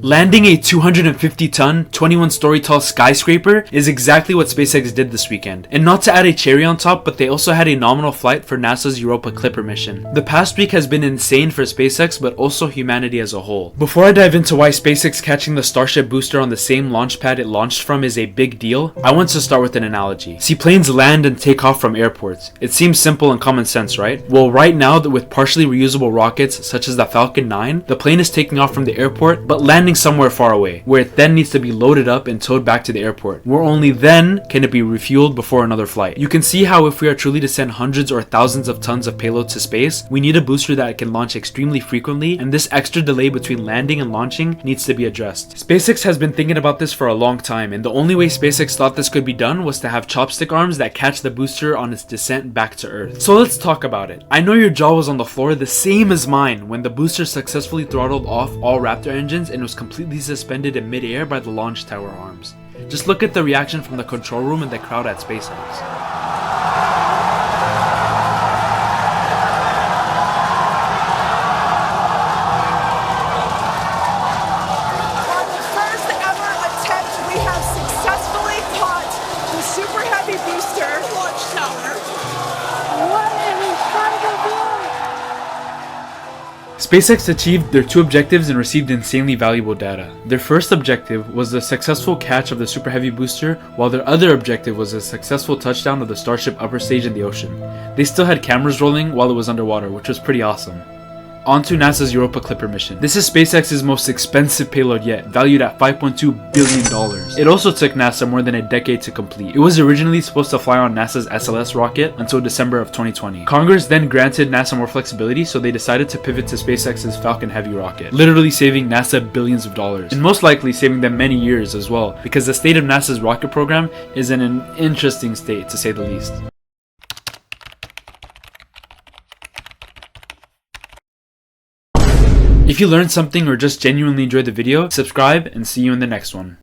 Landing a 250-ton, 21-story tall skyscraper is exactly what SpaceX did this weekend. And not to add a cherry on top, but they also had a nominal flight for NASA's Europa Clipper mission. The past week has been insane for SpaceX, but also humanity as a whole. Before I dive into why SpaceX catching the Starship booster on the same launch pad it launched from is a big deal, I want to start with an analogy. See, planes land and take off from airports. It seems simple and common sense, right? Well, right now, with partially reusable rockets such as the Falcon 9, the plane is taking off from the airport, but landing somewhere far away, where it then needs to be loaded up and towed back to the airport, where only then can it be refueled before another flight. You can see how if we are truly to send hundreds or thousands of tons of payload to space, we need a booster that can launch extremely frequently, and this extra delay between landing and launching needs to be addressed. SpaceX has been thinking about this for a long time, and the only way SpaceX thought this could be done was to have chopstick arms that catch the booster on its descent back to Earth. So let's talk about it. I know your jaw was on the floor the same as mine when the booster successfully throttled off all Raptor engines and was completely suspended in mid-air by the launch tower arms. Just look at the reaction from the control room and the crowd at SpaceX. Super heavy booster launch tower. What an incredible view! SpaceX achieved their two objectives and received insanely valuable data. Their first objective was the successful catch of the Super Heavy booster, while their other objective was a successful touchdown of the Starship upper stage in the ocean. They still had cameras rolling while it was underwater, which was pretty awesome. On to NASA's Europa Clipper mission. This is SpaceX's most expensive payload yet, valued at $5.2 billion. It also took NASA more than a decade to complete. It was originally supposed to fly on NASA's SLS rocket until December of 2020. Congress then granted NASA more flexibility, so they decided to pivot to SpaceX's Falcon Heavy rocket, literally saving NASA billions of dollars, and most likely saving them many years as well, because the state of NASA's rocket program is in an interesting state, to say the least. If you learned something or just genuinely enjoyed the video, subscribe and see you in the next one.